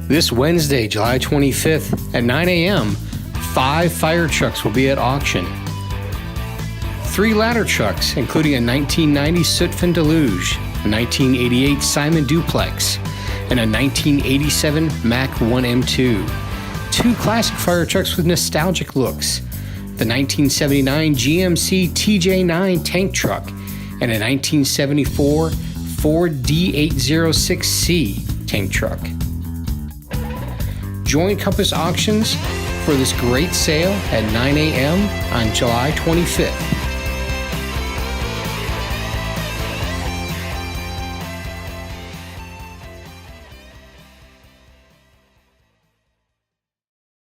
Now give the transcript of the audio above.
This Wednesday, July 25th at 9 a.m., 5 fire trucks will be at auction. 3 ladder trucks, including a 1990 Zutphen Deluge, a 1988 Simon Duplex, and a 1987 Mack 1M2. 2 classic fire trucks with nostalgic looks, the 1979 GMC TJ9 tank truck, and a 1974 Ford D806C tank truck. Join Compass Auctions for this great sale at 9 a.m. on July 25th.